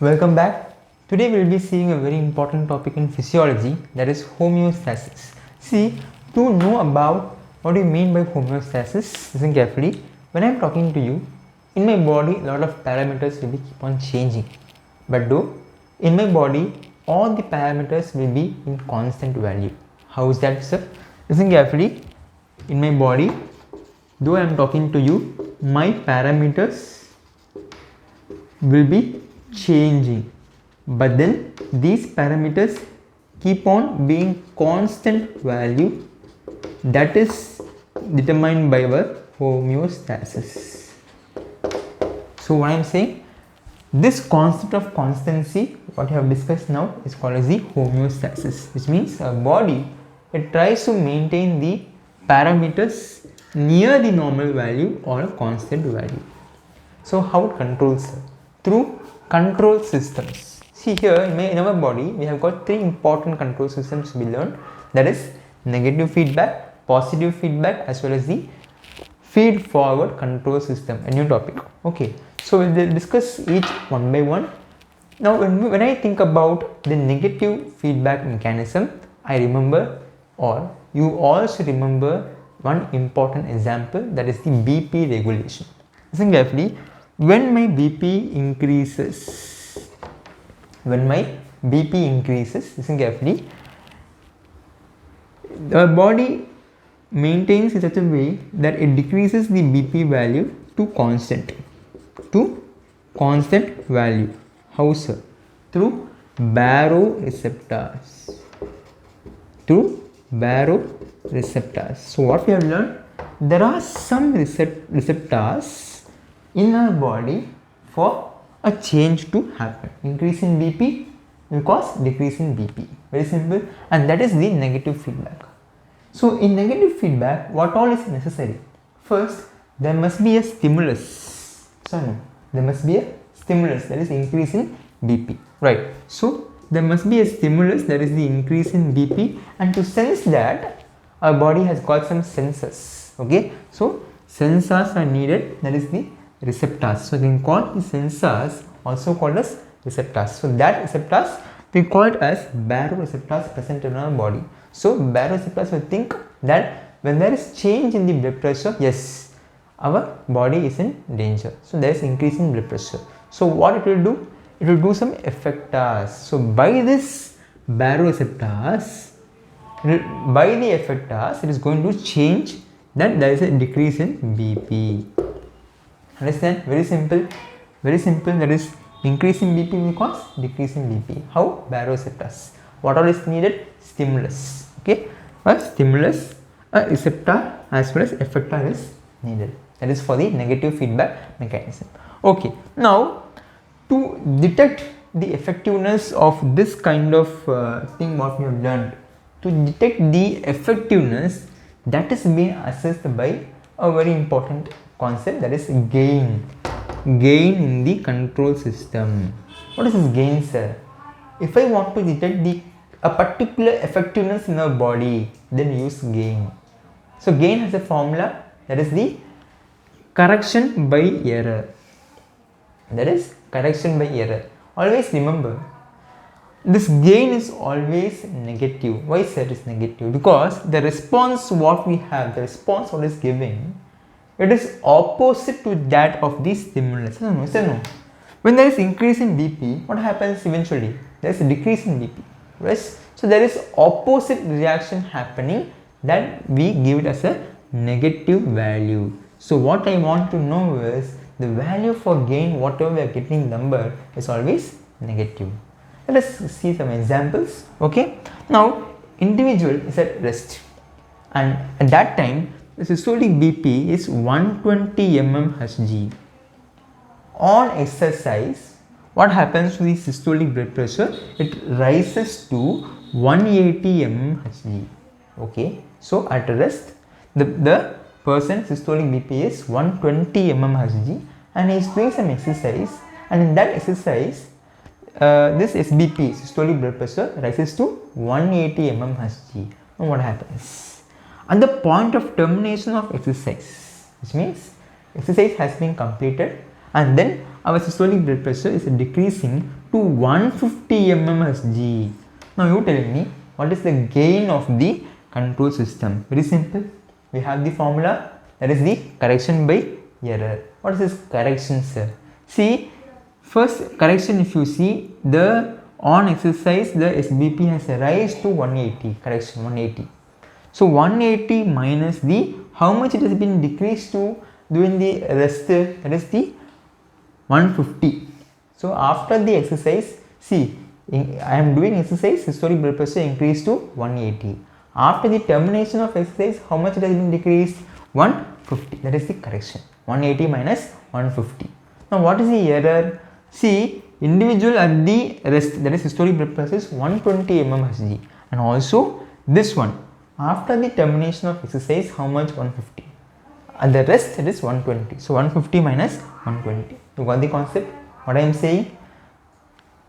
Welcome back. Today we will be seeing a very important topic in physiology, that is homeostasis. See, to know about what do you mean by homeostasis, listen carefully. When I am talking to you, in my body a lot of parameters will be keep on changing. But though in my body all the parameters will be in constant value. How is that, sir? Listen carefully. In my body, though I am talking to you, my parameters will be changing, but then these parameters keep on being constant value, that is determined by our homeostasis. So what I am saying, this concept of constancy, what I have discussed now, is called as the homeostasis, which means our body, it tries to maintain the parameters near the normal value or a constant value. So how it controls? Through control systems. See here in our body we have got three important control systems to be learned, that is negative feedback, positive feedback, as well as the feed forward control system, a new topic. Okay, so we'll discuss each one by one. Now when I think about the negative feedback mechanism, I remember, or you also remember, one important example, that is the BP regulation. Listen carefully. When my BP increases, listen carefully, the body maintains in such a way that it decreases the BP value to constant value. How, sir? Through baroreceptors. So what we have learned, there are some receptors in our body for a change to happen. Increase in BP will cause decrease in BP. Very simple, and that is the negative feedback. So in negative feedback, what all is necessary? First, there must be a stimulus. There must be a stimulus, that is increase in BP. Right. So there must be a stimulus, that is the increase in BP, and to sense that, our body has got some sensors. Okay. So sensors are needed, that is the receptors. So we can call the sensors also called as receptors. So that receptors we call it as baroreceptors present in our body. So baroreceptors will think that when there is change in the blood pressure, yes, our body is in danger. So there is increase in blood pressure. So what it will do? It will do some effectors. So by this baroreceptors, by the effectors, it is going to change that there is a decrease in BP. Understand? Very simple, that is increase in BP will cause decrease in BP. How? Baroreceptors. What all is needed? Stimulus. Okay, a stimulus, a receptor, as well as effector is needed. That is for the negative feedback mechanism. Okay, now to detect the effectiveness of this kind of thing what we have learned, to detect the effectiveness, that is being assessed by a very important concept, that is gain in the control system. What is this gain, sir? If I want to detect a particular effectiveness in our body, then use gain. So gain has a formula, that is the correction by error. Always remember, this gain is always negative. Why, sir, it is negative? Because the response what we have, the response what is giving, it is opposite to that of the stimulus. No. When there is increase in BP, what happens eventually? There is a decrease in BP. Right? So there is opposite reaction happening, that we give it as a negative value. So what I want to know is the value for gain, whatever we are getting number, is always negative. Let us see some examples. Okay. Now individual is at rest, and at that time the systolic BP is 120 mmHg. On exercise, what happens to the systolic blood pressure? It rises to 180 mmHg. Okay, so at rest, the person's systolic BP is 120 mmHg, and he is doing some exercise, and in that exercise, this SBP, systolic blood pressure, rises to 180 mmHg. Now what happens? At the point of termination of exercise, which means exercise has been completed, and then our systolic blood pressure is decreasing to 150 mmHg. Now you tell me what is the gain of the control system? Very simple. We have the formula, that is the correction by error. What is this correction, sir? See, first correction, if you see, the on exercise the SBP has rise to 180, correction 180. So 180 minus the how much it has been decreased to during the rest, that is the 150. So after the exercise, see, I am doing exercise, systolic blood pressure increased to 180. After the termination of exercise, how much it has been decreased? 150. That is the correction. 180 minus 150. Now what is the error? See, individual at the rest, that is systolic blood pressure is 120 mmHg, and also this one after the termination of exercise, how much? 150. At the rest, it is 120. So 150 minus 120. You got the concept? What I am saying?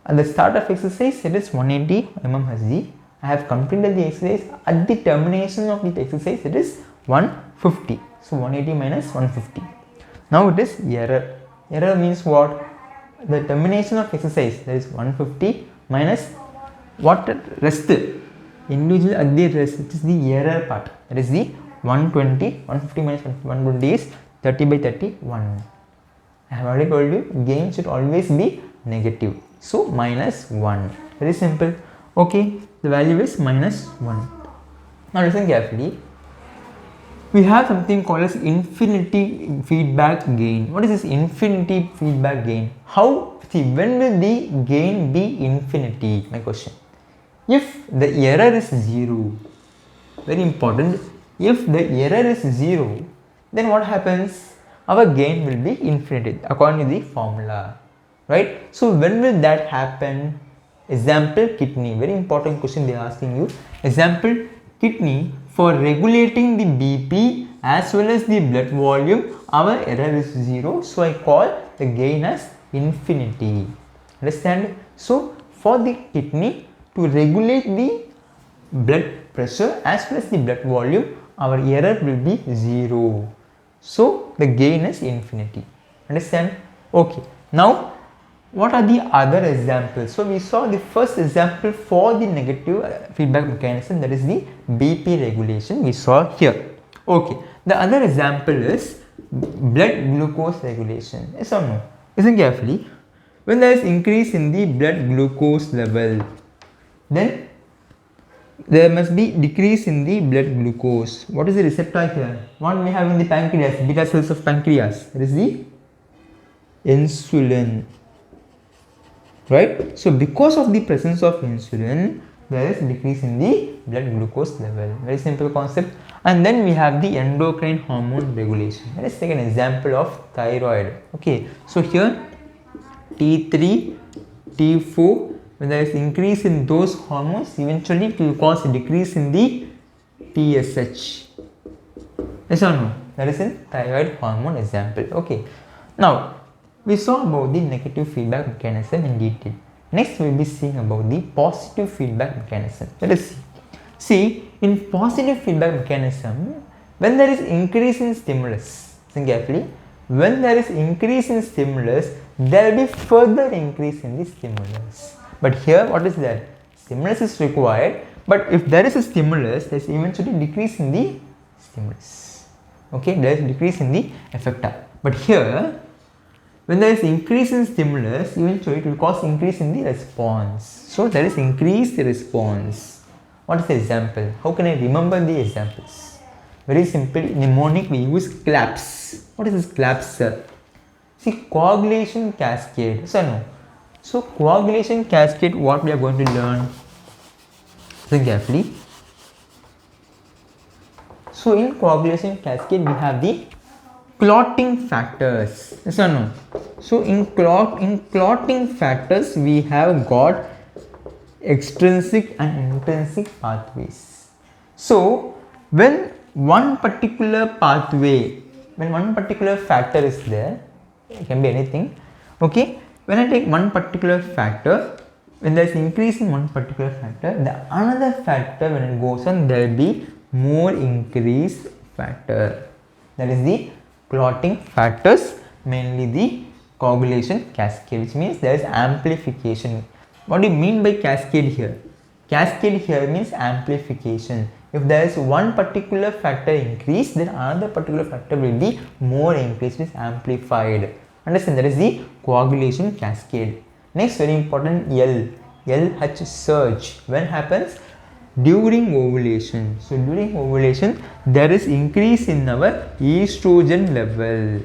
At the start of exercise, it is 180 mmHg. I have completed the exercise. At the termination of the exercise, it is 150. So 180 minus 150. Now it is error. Error means what? The termination of exercise, that is 150 minus what? Rest. Individual at the rest, it is the error part. That is the 120. 150 minus 120 is 30 by 31. I have already told you, gain should always be negative. So minus 1. Very simple. Okay, the value is minus 1. Now listen carefully. We have something called as infinity feedback gain. What is this infinity feedback gain? How? See, when will the gain be infinity? My question. If the error is 0, very important, if the error is 0, then what happens? Our gain will be infinity according to the formula, right? So when will that happen? Example, kidney. Very important question they are asking you. Example, kidney, for regulating the BP as well as the blood volume, our error is 0. So I call the gain as infinity. Understand? So for the kidney, to regulate the blood pressure as well as the blood volume, our error will be 0. So the gain is infinity. Understand? Okay. Now what are the other examples? So we saw the first example for the negative feedback mechanism, that is the BP regulation we saw here. Okay. The other example is blood glucose regulation. Yes or no? Listen carefully. When there is increase in the blood glucose level, then there must be decrease in the blood glucose. What is the receptor here? What we have in the pancreas, beta cells of pancreas, that is the insulin, right? So because of the presence of insulin, there is decrease in the blood glucose level. Very simple concept. And then we have the endocrine hormone regulation. Let us take an example of thyroid. Okay, so here T3, T4, when there is increase in those hormones, eventually it will cause a decrease in the TSH. Yes or no? That is in thyroid hormone example. Okay. Now we saw about the negative feedback mechanism in detail. Next we will be seeing about the positive feedback mechanism. Let us see. See, in positive feedback mechanism, when there is increase in stimulus, listen carefully, when there is increase in stimulus, there will be further increase in the stimulus. But here what is there? Stimulus is required, but if there is a stimulus, there is eventually decrease in the stimulus. Okay, there is decrease in the effector. But here, when there is increase in stimulus, eventually it will cause increase in the response. So there is increased response. What is the example? How can I remember the examples? Very simple. Mnemonic, we use CLAPS. What is this CLAPS, sir? See, coagulation cascade. So no. So coagulation cascade, what we are going to learn? Listen carefully. So in coagulation cascade, we have the clotting factors. Yes or no? So in clotting factors, we have got extrinsic and intrinsic pathways. So when one particular pathway, when one particular factor is there, it can be anything. Okay, when I take one particular factor, when there is increase in one particular factor, the another factor, when it goes on, there will be more increased factor. That is the clotting factors, mainly the coagulation cascade, which means there is amplification. What do you mean by cascade here? Cascade here means amplification. If there is one particular factor increase, then another particular factor will be more increased, is amplified. Understand? That is the coagulation cascade. Next, very important, LH surge. When happens? During ovulation. So during ovulation, there is increase in our estrogen level.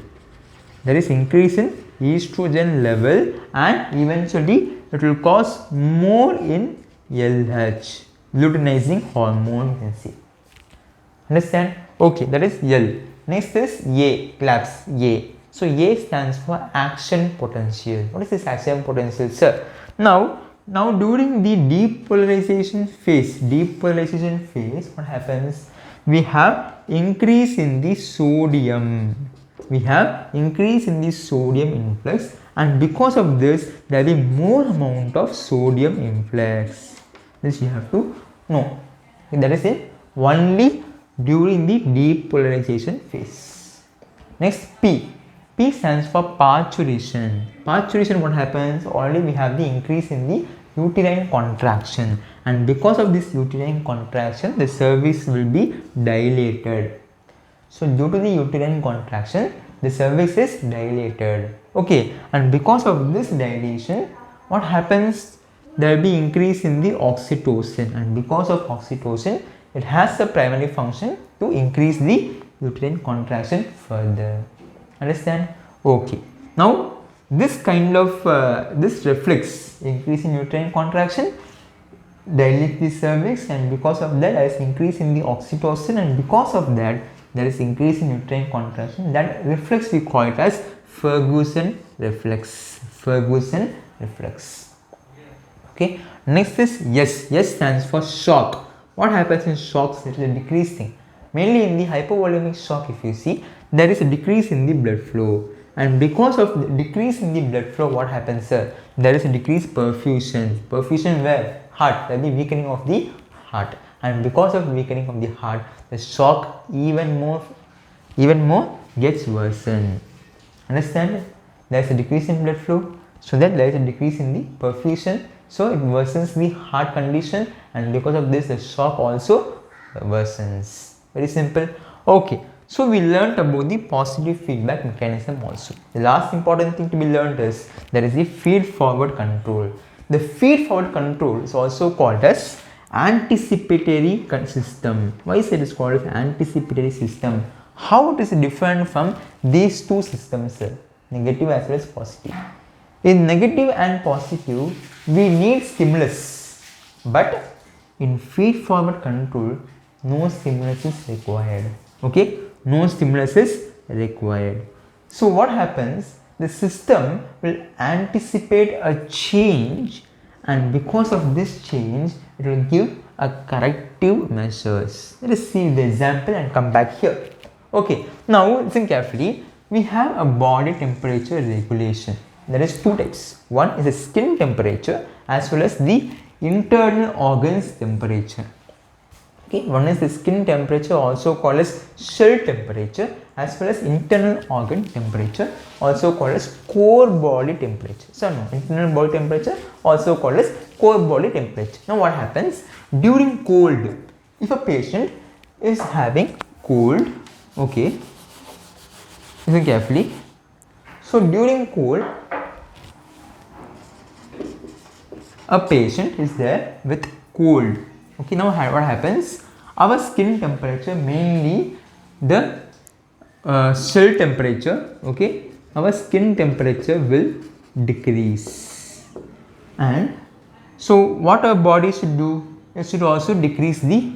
There is increase in estrogen level, and eventually it will cause more in LH, luteinizing hormone, you can see. Understand? Okay, that is L. Next is A, claps, A. So A stands for action potential. What is this action potential, sir? Now during the depolarization phase, what happens? We have increase in the sodium. Influx, and because of this there will be more amount of sodium influx. This you have to know. That is it only during the depolarization phase. Next, P stands for parturition. What happens? Already we have the increase in the uterine contraction, and because of this uterine contraction the cervix will be dilated. So due to the uterine contraction, the cervix is dilated. Okay, and because of this dilation, what happens? There will be increase in the oxytocin, and because of oxytocin, it has the primary function to increase the uterine contraction further. Understand? Okay. Now this kind of this reflex, increase in uterine contraction, dilate the cervix, and because of that there is increase in the oxytocin, and because of that there is increase in uterine contraction. That reflex we call it as Ferguson reflex. Okay. Next is S. S stands for shock. What happens in shocks? It is a decreasing. Mainly in the hypovolemic shock, if you see, there is a decrease in the blood flow, and because of the decrease in the blood flow, what happens, sir? There is a decreased perfusion. Perfusion where? Heart. There will be weakening of the heart, and because of weakening of the heart, the shock even more gets worsened. Understand? There is a decrease in blood flow, so that there is a decrease in the perfusion, so it worsens the heart condition, and because of this the shock also worsens. Very simple. Okay, so we learnt about the positive feedback mechanism also. The last important thing to be learnt is there is the feed forward control. The feed forward control is also called as anticipatory system. Why is it called as anticipatory system? How it is different from these two systems, negative as well as positive? In negative and positive, we need stimulus, but in feed forward control, no stimulus is required. Okay, no stimulus is required. So what happens? The system will anticipate a change, and because of this change, it will give a corrective measures. Let us see the example and come back here. Okay, now listen carefully. We have a body temperature regulation. There is two types. One is the skin temperature as well as the internal organs temperature. Okay, one is the skin temperature, also called as cell temperature, as well as internal organ temperature, also called as core body temperature. So no, internal body temperature also called as core body temperature. Now what happens during cold? If a patient is having cold, okay, listen carefully. So during cold, a patient is there with cold. Okay, now what happens? Our skin temperature, mainly the cell temperature, okay, our skin temperature will decrease, and so what our body should do? It should also decrease the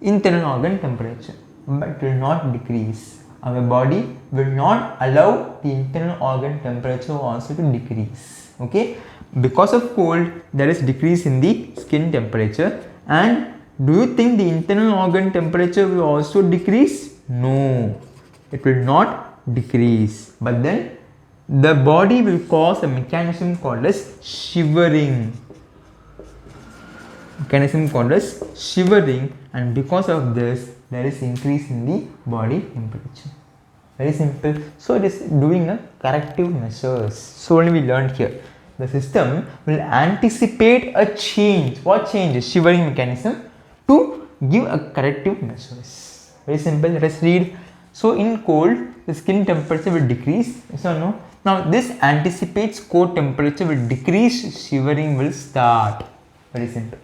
internal organ temperature, but it will not decrease. Our body will not allow the internal organ temperature also to decrease. Okay, because of cold, there is decrease in the skin temperature. And do you think the internal organ temperature will also decrease? No, it will not decrease, but then the body will cause a mechanism called as shivering. And because of this, there is increase in the body temperature. Very simple. So it is doing a corrective measures. So only we learned here. The system will anticipate a change. What change? Shivering mechanism to give a corrective measures. Very simple. Let us read. So in cold, the skin temperature will decrease. Yes or no? Now this anticipates core temperature will decrease. Shivering will start. Very simple.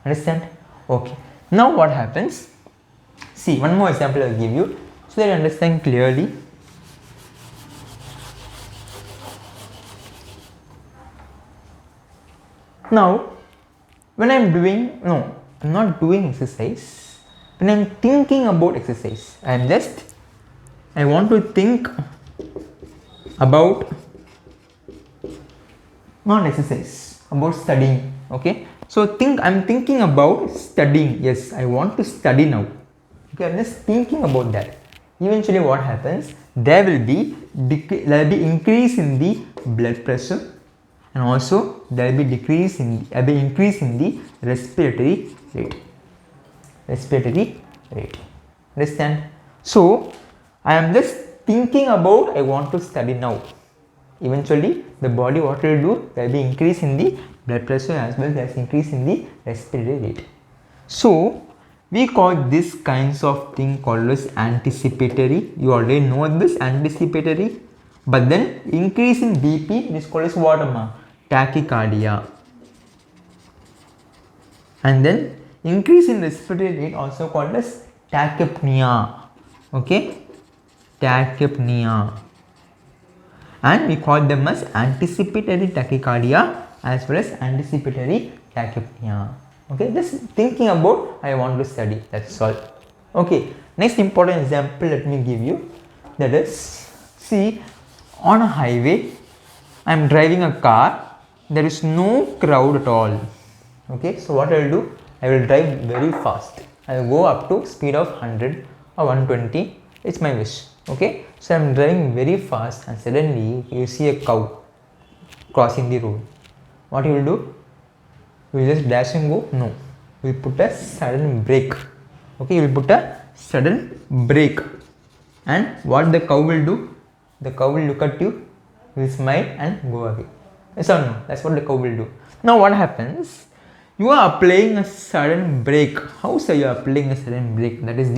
Understand? Okay. Now what happens? See, one more example I will give you so that you understand clearly. Now, when I am doing, no, I am not doing exercise. When I am thinking about exercise, I want to think about not exercise, about studying. Okay. So I'm thinking about studying. Yes, I want to study now. Okay, I'm just thinking about that. Eventually what happens, there will be increase in the blood pressure, and also there will be increase in the respiratory rate. Understand? So I am just thinking about I want to study now. Eventually the body what will do, there will be increase in the blood pressure as well as increase in the respiratory rate. So we call this kinds of thing called as anticipatory. You already know this, anticipatory. But then increase in BP is called as what? Tachycardia. And then increase in respiratory rate also called as tachypnea. Okay, tachypnea. And we call them as anticipatory tachycardia as well as anticipatory tachypnea. Okay, just thinking about I want to study, that's all. Okay, next important example let me give you. That is, see, on a highway I am driving a car, there is no crowd at all. Okay, so what I will do, I will drive very fast. I will go up to speed of 100 or 120, it's my wish. Okay, so I am driving very fast and suddenly you see a cow crossing the road. What you will do? You will just dash and go? No. You will put a sudden brake. Okay, you will put a sudden brake. And what the cow will do? The cow will look at you, will smile and go away. Yes or no? That's what the cow will do. Now what happens? You are applying a sudden brake. How so you are applying a sudden brake? That is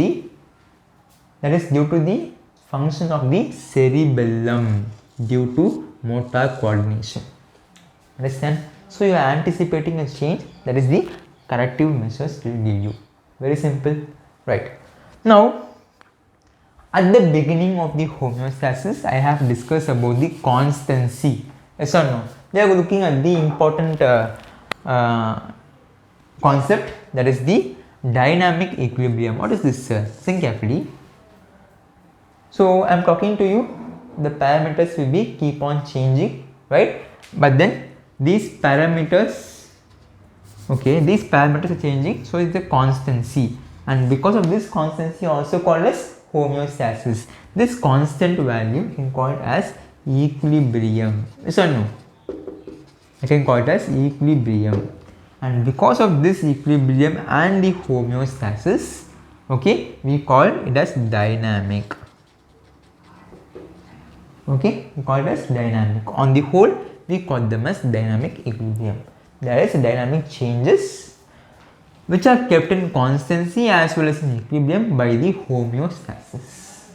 due to the function of the cerebellum due to motor coordination. Understand? So you are anticipating a change, that is the corrective measures will give you. Very simple, right? Now, at the beginning of the homeostasis, I have discussed about the constancy. Yes or no? We are looking at the important concept, that is the dynamic equilibrium. What is this? Think carefully. So I am talking to you, the parameters will be keep on changing, right? But then these parameters are changing, so it's the constancy, and because of this constancy also called as homeostasis. This constant value you can call it as equilibrium. Yes or no? I can call it as equilibrium, and because of this equilibrium and the homeostasis, okay, we call it as dynamic. Okay, we call it as dynamic. On the whole, we call them as dynamic equilibrium. There is dynamic changes which are kept in constancy as well as in equilibrium by the homeostasis.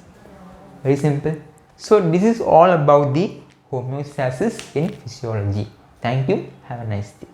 Very simple. So this is all about the homeostasis in physiology. Thank you. Have a nice day.